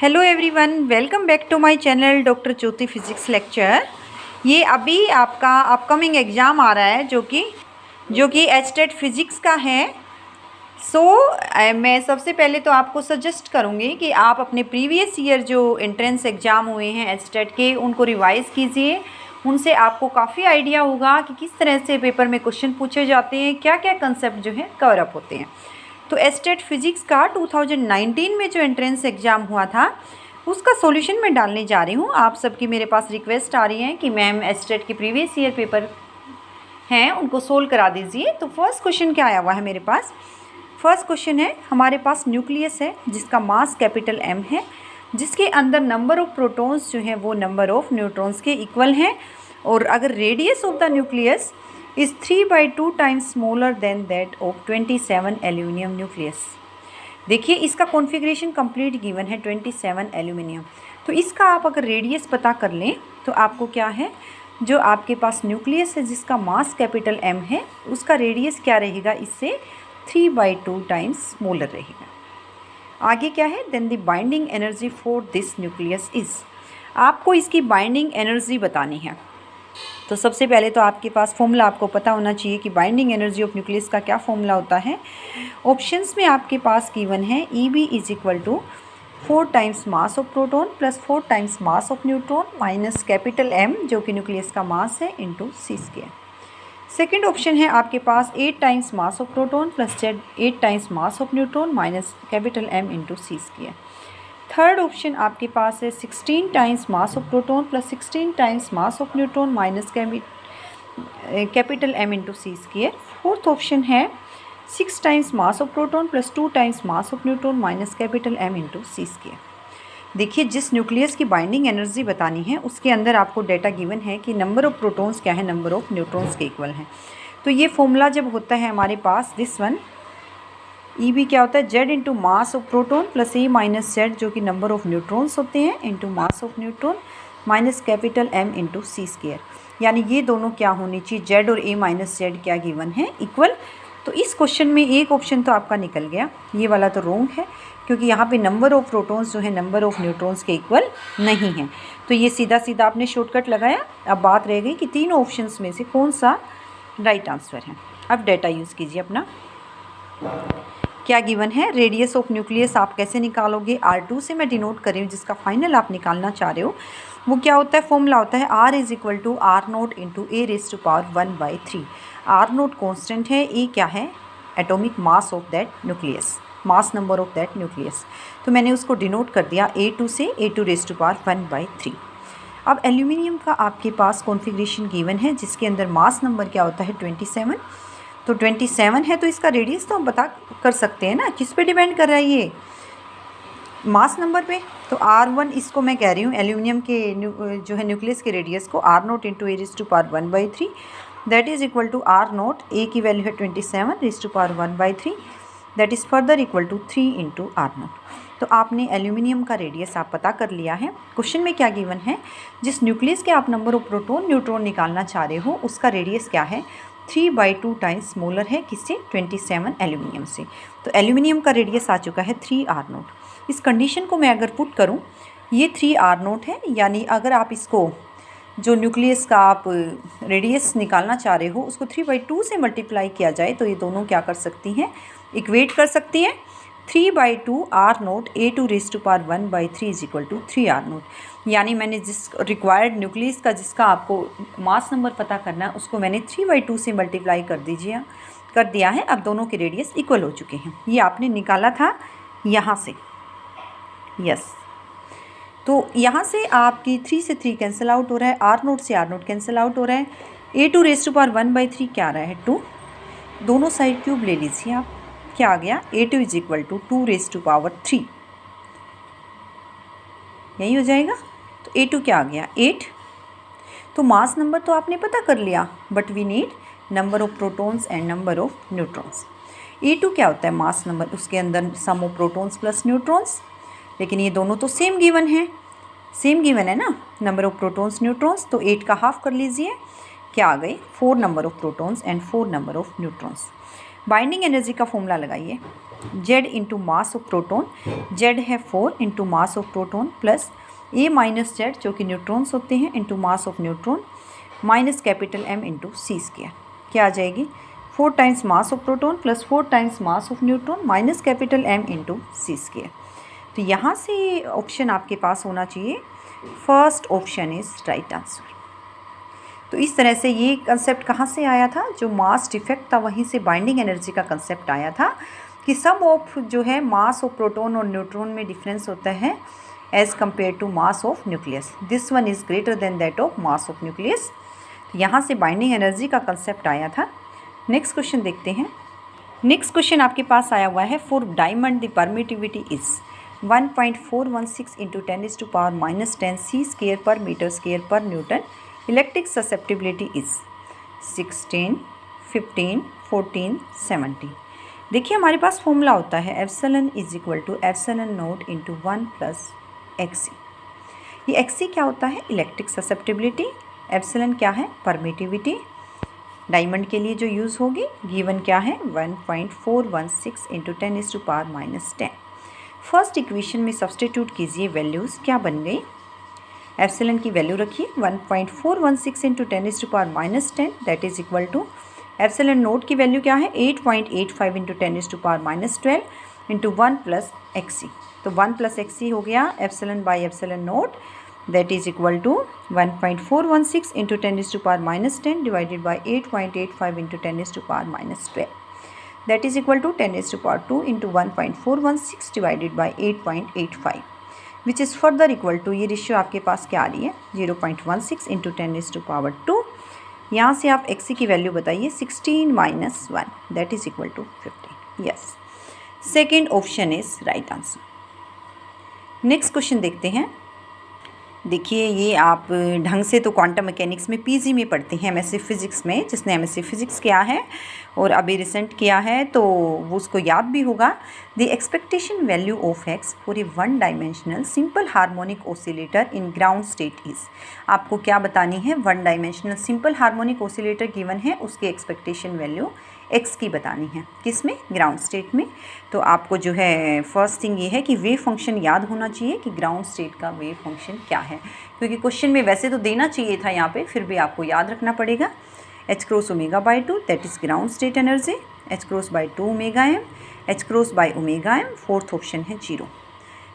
Hello everyone, welcome back to my channel doctor Jyoti physics lecture. ये अभी आपका upcoming exam आ रहा है जो कि एचटेट फिज़िक्स का है। मैं सबसे पहले तो आपको सजेस्ट करूँगी कि आप अपने प्रीवियस ईयर जो एंट्रेंस एग्ज़ाम हुए हैं एचटेट के उनको रिवाइज़ कीजिए। उनसे आपको काफ़ी आइडिया होगा कि किस तरह से पेपर में क्वेश्चन पूछे जाते हैं, क्या क्या कंसेप्ट जो है कवर अप होते हैं। तो एचटेट फिज़िक्स का 2019 में जो एंट्रेंस एग्ज़ाम हुआ था उसका सॉल्यूशन मैं डालने जा रही हूँ। आप सबकी मेरे पास रिक्वेस्ट आ रही है कि मैम एचटेट के प्रीवियस ईयर पेपर हैं उनको सोल्व करा दीजिए। तो फर्स्ट क्वेश्चन क्या आया हुआ है मेरे पास? फर्स्ट क्वेश्चन है, हमारे पास न्यूक्लियस है जिसका मास कैपिटल M है, जिसके अंदर नंबर ऑफ़ प्रोटॉन्स जो हैं वो नंबर ऑफ़ न्यूट्रॉन्स के इक्वल हैं, और अगर radius of the nucleus is 3/2 times smaller than that of 27 aluminium nucleus. देखिए इसका कॉन्फ़िगरेशन कंप्लीट गिवन है 27 एल्यूमिनियम। तो इसका आप अगर रेडियस पता कर लें तो आपको क्या है, जो आपके पास न्यूक्लियस है जिसका मास कैपिटल M है उसका रेडियस क्या रहेगा, इससे 3/2 टाइम्स स्मॉलर रहेगा। आगे क्या है, then the binding energy for this nucleus is, आपको इसकी बाइंडिंग एनर्जी बतानी है। तो सबसे पहले तो आपके पास फॉर्मूला आपको पता होना चाहिए कि बाइंडिंग एनर्जी ऑफ न्यूक्लियस का क्या फॉर्मूला होता है। ऑप्शंस में आपके पास गिवन है EB is equal to 4 times mass of proton plus 4 times mass of neutron minus capital M जो कि न्यूक्लियस का मास है इंटू C²। सेकेंड ऑप्शन है आपके पास 8 times mass of proton plus 8 times mass of neutron minus capital M into C²। Third option आपके पास है 16 times mass of proton plus 16 times mass of neutron minus capital M into C²। Fourth option है 6 times mass of proton plus 2 times mass of neutron minus capital M into C²। देखिए जिस nucleus की binding energy बतानी है उसके अंदर आपको data given है कि नंबर ऑफ़ प्रोटॉन्स क्या है, नंबर ऑफ़ न्यूट्रॉन्स के इक्वल हैं। तो ये फॉर्मूला जब होता है हमारे पास दिस वन, EB क्या होता है, Z into mass of proton plus A minus Z जो कि नंबर ऑफ़ न्यूट्रॉन्स होते हैं into mass of neutron minus capital M into C²। यानी ये दोनों क्या होनी चाहिए, Z और A माइनस Z क्या गिवन है, इक्वल। तो इस क्वेश्चन में एक ऑप्शन तो आपका निकल गया, ये वाला तो रॉन्ग है क्योंकि यहाँ पे नंबर ऑफ़ प्रोटॉन्स जो है नंबर ऑफ़ न्यूट्रॉन्स के इक्वल नहीं है। तो ये सीधा सीधा आपने शॉर्टकट लगाया। अब बात रह गई कि तीनों ऑप्शंस में से कौन सा राइट आंसर है। अब डेटा यूज़ कीजिए अपना। क्या गिवन है, रेडियस ऑफ न्यूक्लियस आप कैसे निकालोगे, R2 से मैं डिनोट कर रही हूँ, जिसका फाइनल आप निकालना चाह रहे हो वो क्या होता है, फॉर्मूला होता है R is equal to R0 into A⁻⁴ R0 constant है, A क्या है, atomic mass of that nucleus, mass number of that nucleus. तो मैंने उसको डिनोट कर दिया A2 से A2⁻⁴ अब एल्यूमिनियम का आपके पास कॉन्फ़िगरेशन गिवन है जिसके अंदर मास नंबर क्या होता है 27। तो 27 है तो इसका रेडियस तो हम पता कर सकते हैं ना, किस पे डिपेंड कर रहा है ये, मास नंबर पे। तो R1 इसको मैं कह रही हूँ एल्यूमिनियम के जो है न्यूक्लियस के रेडियस को R0 into A⁻⁴ that is equal to R0, A की वैल्यू है 27 that is further equal to 3 into R0। तो आपने एल्यूमिनियम का रेडियस आप पता कर लिया है। क्वेश्चन में क्या गिवन है, जिस न्यूक्लियस के आप नंबर ऑफ प्रोटॉन न्यूट्रॉन निकालना चाह रहे हो उसका रेडियस क्या है, 3/2 टाइम्स स्मॉलर है, किससे, 27 एल्यूमिनियम से। तो एल्यूमिनियम का रेडियस आ चुका है 3R0। इस कंडीशन को मैं अगर पुट करूं, ये 3R0 है, यानी अगर आप इसको जो न्यूक्लियस का आप रेडियस निकालना चाह रहे हो उसको 3/2 से मल्टीप्लाई किया जाए तो ये दोनों क्या कर सकती हैं, इक्वेट कर सकती हैं। 3/2 R0 A⁻⁴ is equal to 3R0। यानी मैंने जिस रिक्वायर्ड न्यूक्लियस का जिसका आपको मास नंबर पता करना है उसको मैंने 3/2 से मल्टीप्लाई कर दिया है। अब दोनों के रेडियस इक्वल हो चुके हैं। ये आपने निकाला था यहाँ से, यस। तो यहाँ से आपकी 3 से 3 कैंसिल आउट हो रहा है, R0 से R0 कैंसिल आउट हो रहा है, A2⁻⁴ क्या आ रहा है, 2। दोनों साइड क्यूब ले लीजिए आप, क्या आ गया, A2 इज इक्वल टू 2⁻3, यही हो जाएगा। तो A2 क्या आ गया, 8। तो मास नंबर तो आपने पता कर लिया, but we need number of protons and number of neutrons. A2 क्या होता है, मास नंबर, उसके अंदर sum of protons plus neutrons, लेकिन ये दोनों तो सेम गिवन है ना, नंबर ऑफ प्रोटॉन्स न्यूट्रॉन्स। तो 8 का हाफ कर लीजिए, क्या आ गए, 4 number of protons and 4 number of neutrons. Binding energy का फॉर्मूला लगाइए, Z into mass of proton, Z है 4 into mass of proton plus A minus Z जो कि न्यूट्रॉन्स होते हैं into mass of neutron minus capital M into c square. क्या आ जाएगी? 4 times mass of proton plus 4 times mass of neutron minus capital M into c square. तो यहाँ से ऑप्शन आपके पास होना चाहिए, first option is right answer. तो इस तरह से ये कंसेप्ट कहाँ से आया था? जो मास डिफेक्ट था वहीं से बाइंडिंग एनर्जी का कंसेप्ट आया था कि सम ऑफ जो है मास ऑफ प्रोटोन और न्यूट्रॉन में डिफरेंस होता है as compare to mass of nucleus, this one is greater than that of mass of nucleus. यहाँ से बाइंडिंग एनर्जी का कंसेप्ट आया था। नेक्स्ट क्वेश्चन देखते हैं। नेक्स्ट क्वेश्चन आपके पास आया हुआ है, for diamond the permittivity is 1.416 into 10⁻⁻10 c square पर मीटर स्क्वायर पर न्यूटन, इलेक्ट्रिक ससेप्टिबिलिटी इज़ 16, 15, 14, 17। देखिए हमारे पास फॉर्मूला होता है epsilon is equal to epsilon naught into 1 plus एक्सी। ये एक्सी क्या होता है? Electric susceptibility. एप्सिलॉन क्या है? परमिटिविटी। डायमंड के लिए जो यूज़ होगी, गिवन क्या है? 1.416 इंटू 10⁻⁻10। फर्स्ट इक्वेशन में सब्सटीट्यूट कीजिए वैल्यूज़, क्या बन गई? एप्सिलॉन की वैल्यू रखिए 1.416 into 10⁻10 that is equal to epsilon naught की वैल्यू क्या है? 8.85 इंटू 10⁻12 इंटू 1 प्लस एक्सी। तो 1 प्लस एक्सी हो गया epsilon by epsilon naught that is equal to 1.416 into 10⁻10 divided by 8.85 into 10⁻12 that is equal to 10⁻2 into 1.416 divided by 8.85 which is further equal to, ये ratio आपके पास क्या आ रही है? 0.16 इंटू 10⁻2। यहाँ से आप एक्सी की वैल्यू बताइए 16 minus 1 that is equal to 15। Yes, second option is right answer. Next question देखते हैं। देखिए ये आप ढंग से तो क्वांटम मैकेनिक्स में पीजी में पढ़ते हैं, एमएससी फिज़िक्स में, जिसने एमएससी फिज़िक्स किया है और अभी रिसेंट किया है तो वो उसको याद भी होगा। The expectation value of x for a one dimensional simple harmonic oscillator in ground state is. आपको क्या बतानी है? One dimensional simple harmonic oscillator given है, उसकी एक्सपेक्टेशन वैल्यू एक्स की बतानी है। किस में? ग्राउंड स्टेट में। तो आपको जो है फर्स्ट थिंग ये है कि वेव फंक्शन याद होना चाहिए कि ग्राउंड स्टेट का वेव फंक्शन क्या है, क्योंकि क्वेश्चन में वैसे तो देना चाहिए था यहाँ पे, फिर भी आपको याद रखना पड़ेगा। h cross omega by 2 that is ground state energy, h cross by 2 omega m, h cross by omega m, fourth option है 0।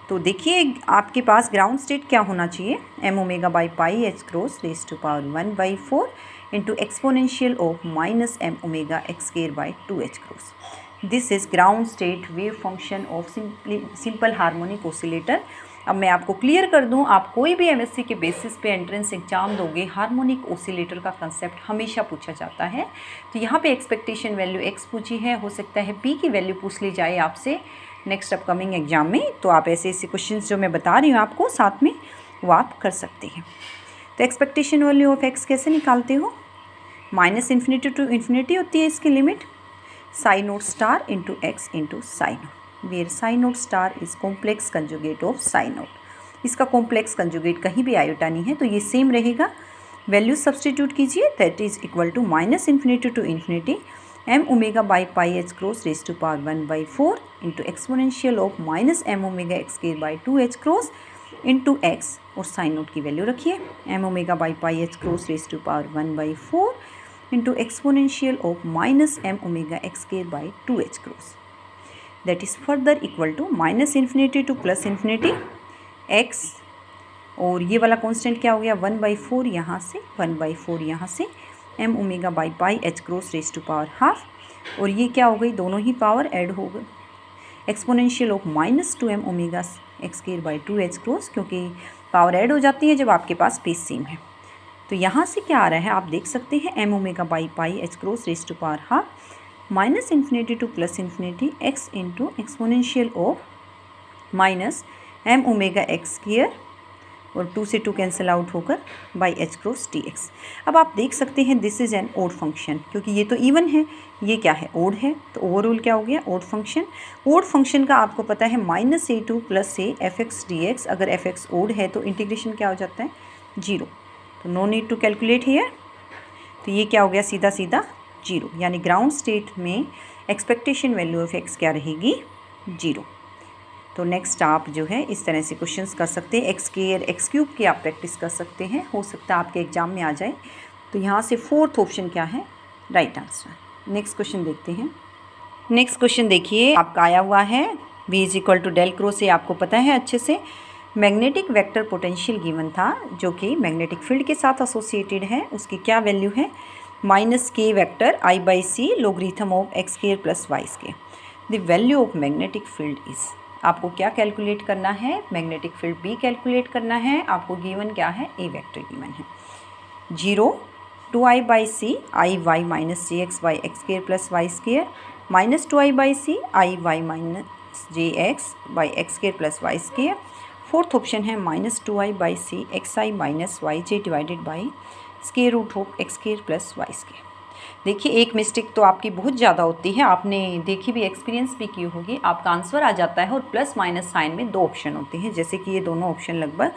तो देखिए आपके पास ग्राउंड स्टेट क्या होना चाहिए? m omega by pi h cross raise to power 1/4 into exponential of minus m omega x square by 2h cross. This is ground state wave function of simple harmonic oscillator. अब मैं आपको clear कर दूं, आप कोई भी MSc के basis पे एंट्रेंस एग्जाम दोगे, हार्मोनिक ऑसिलेटर का कंसेप्ट हमेशा पूछा जाता है। तो यहाँ पे एक्सपेक्टेशन वैल्यू x पूछी है, हो सकता है p की वैल्यू पूछ ली जाए आपसे नेक्स्ट अपकमिंग एग्जाम में। तो आप ऐसे ऐसे क्वेश्चन जो मैं बता रही हूँ आपको साथ में वो आप कर सकते हैं। तो एक्सपेक्टेशन वैल्यू ऑफ x कैसे निकालते हो? माइनस इन्फिनिटी टू इन्फिनिटी होती है इसकी limit, psi naught star into x into psi naught, where psi naught star is complex conjugate of psi naught. इसका कॉम्प्लेक्स कंजुगेट कहीं भी आयोटा नहीं है, तो ये सेम रहेगा। वैल्यू सब्सटीट्यूट कीजिए that is equal to minus infinity to infinity m omega by pi h cross raise to power 1/4 into exponential of minus m omega x square by 2h cross into x, और sign naught की value रखिए m omega by pi h cross raise to power 1/4 into exponential of minus m omega x square by 2h cross that is further equal to minus infinity to plus infinity x, और ये वाला constant क्या हो गया? 1/4 यहाँ से, 1/4 यहाँ से, m omega by pi h cross raise to power half, और ये क्या हो गई? दोनों ही पावर ऐड हो गए, exponential of minus 2m omega x square by 2h cross, क्योंकि पावर ऐड हो जाती है जब आपके पास स्पेस सेम है। तो यहाँ से क्या आ रहा है आप देख सकते हैं, m omega by pi h cross raise to power half minus infinity to plus infinity x into exponential of minus m omega x square, और 2 से 2 कैंसिल आउट होकर बाई h क्रॉस dx। अब आप देख सकते हैं this is an odd function, क्योंकि ये तो इवन है, ये क्या है? ओड है। तो ओवरऑल क्या हो गया? Odd function. ओड फंक्शन का आपको पता है minus a2 plus a fx dx। अगर fx ओड है तो इंटीग्रेशन क्या हो जाता है? 0। तो no need to calculate here. तो ये क्या हो गया? सीधा सीधा 0, यानी ग्राउंड स्टेट में एक्सपेक्टेशन वैल्यू ऑफ एक्स क्या रहेगी 0। तो नेक्स्ट आप जो है इस तरह से क्वेश्चंस कर सकते हैं। एक्स स्क्वायर एक्स क्यूब की आप प्रैक्टिस कर सकते हैं, हो सकता है आपके एग्जाम में आ जाए। तो यहाँ से फोर्थ ऑप्शन क्या है राइट आंसर। नेक्स्ट क्वेश्चन देखते हैं। नेक्स्ट क्वेश्चन देखिए आपका आया हुआ है V is equal to del cross से आपको पता है अच्छे से। मैग्नेटिक वेक्टर पोटेंशियल गिवन था जो कि मैग्नेटिक फील्ड के साथ एसोसिएटेड है। उसकी क्या वैल्यू है -k vector I/c logarithm of x square plus y square. The value of magnetic field is, आपको क्या कैलकुलेट करना है मैग्नेटिक फील्ड B कैलकुलेट करना है। आपको गिवन क्या है A वेक्टर गिवन है 0 2I/c IY minus JX by x square plus y square minus 2I/c IY minus JX by x square plus y square. Fourth option है -2I/c XI minus YJ divided by square root of x square plus y square. देखिए एक mistake तो आपकी बहुत ज़्यादा होती है, आपने देखी भी एक्सपीरियंस भी की होगी। आपका आंसर आ जाता है और प्लस माइनस साइन में 2 ऑप्शन होते हैं, जैसे कि ये दोनों ऑप्शन लगभग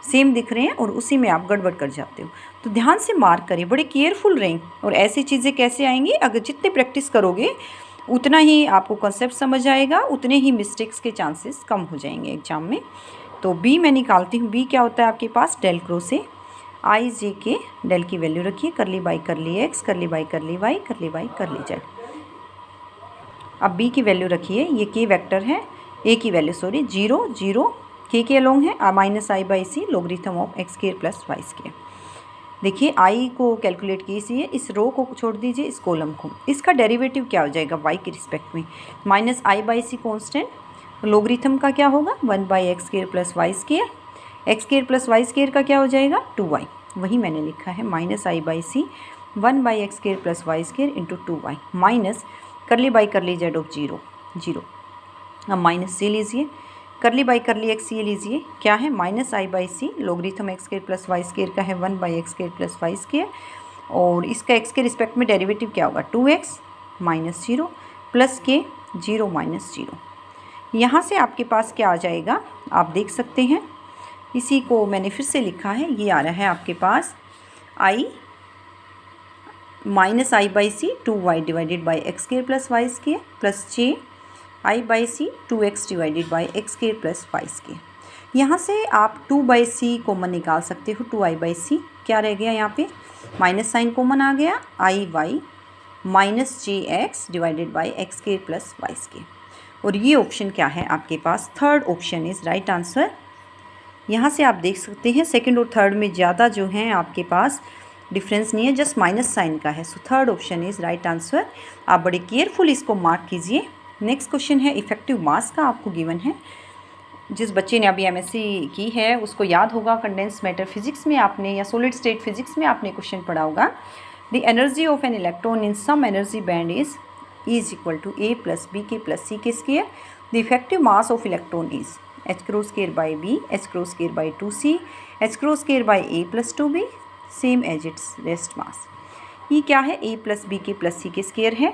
सेम दिख रहे हैं और उसी में आप गड़बड़ कर जाते हो। तो ध्यान से मार्क करें, बड़े केयरफुल रहें। और ऐसी चीज़ें कैसे आएंगी, अगर जितने प्रैक्टिस करोगे उतना ही आपको कॉन्सेप्ट समझ आएगा, उतने ही मिस्टेक्स के चांसेस कम हो जाएंगे एग्जाम में। तो बी मैं निकालती हूँ। बी क्या होता है आपके पास डेल क्रॉस से IJ डेल की वैल्यू रखिए, करली बाई करली एक्स करली बाई करली वाई करली बाई करली जेड। अब बी की वैल्यू रखिए, ये के वेक्टर है, ए की वैल्यू 0 0 के अलोंग है -I/c logarithm of x square plus y square. देखिए आई को कैलकुलेट कीजिए, इस रो को छोड़ दीजिए, इस कॉलम को। इसका डेरिवेटिव क्या हो जाएगा वाई के रिस्पेक्ट में -I/c कॉन्स्टेंट, लोगरिथम का क्या होगा 1/x square plus y square. X square plus y square का क्या हो जाएगा 2y, वही मैंने लिखा है -I/c 1/x square plus y square into 2y minus curly by curly z of 0 0। अब माइनस से लीजिए, करली बाई करली एक्स ये लीजिए, क्या है -I/c logarithm x square plus y square का है 1/x square plus y square. और इसका एक्स के रिस्पेक्ट में डेरिवेटिव क्या होगा 2x माइनस 0 प्लस के 0 माइनस 0। यहाँ से आपके पास क्या आ जाएगा आप देख सकते हैं, इसी को मैंने फिर से लिखा है। ये आ रहा है आपके पास I -I/c 2y divided by x square plus y square plus j I/c 2x divided by x square plus y square. यहाँ से आप 2/c कॉमन निकाल सकते हो। 2I/c क्या रह गया यहाँ पे माइनस साइन कॉमन आ गया IY minus JX divided by x square plus y square. और ये ऑप्शन क्या है आपके पास third option is right answer. यहाँ से आप देख सकते हैं सेकंड और थर्ड में ज़्यादा जो है आपके पास डिफरेंस नहीं है, जस्ट माइनस साइन का है। So third option is right answer. आप बड़े केयरफुल इसको मार्क कीजिए। नेक्स्ट क्वेश्चन है इफेक्टिव मास का, आपको गिवन है। जिस बच्चे ने अभी MSc की है उसको याद होगा कंडेंस मैटर फिजिक्स में आपने या सॉलिड स्टेट फिजिक्स में आपने क्वेश्चन पढ़ा होगा। The energy of an electron in some energy band is equal to A plus BK plus C k square. The effective mass of electron is h cross square by B h cross square by 2C h cross square by A plus 2B same as its rest mass. ये क्या है A plus BK plus C k square है।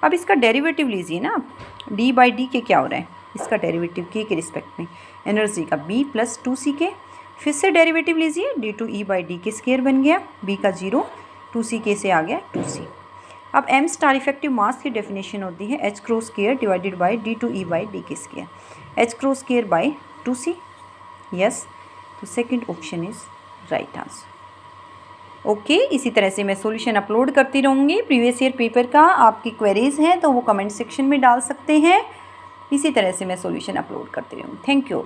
अब इसका derivative लीजिए ना आप, D by D के क्या हो रहा है, इसका डेरिवेटिव K के रिस्पेक्ट में एनर्जी का B प्लस 2C के। फिर से डेरिवेटिव लीजिए, D2E बाई डी के स्क्वायर बन गया, B का 0 2C के से आ गया 2C। अब M स्टार इफेक्टिव मास की डेफिनेशन होती है h cross square divided by D2E बाई डी के square, h cross square by 2C। Yes, तो second option is right answer. Okay, इसी तरह से मैं सॉल्यूशन अपलोड करती रहूँगी प्रीवियस ईयर पेपर का। आपकी क्वेरीज हैं तो वो कमेंट सेक्शन में डाल सकते हैं। इसी तरह से मैं सॉल्यूशन अपलोड करती रहूँगी। Thank you.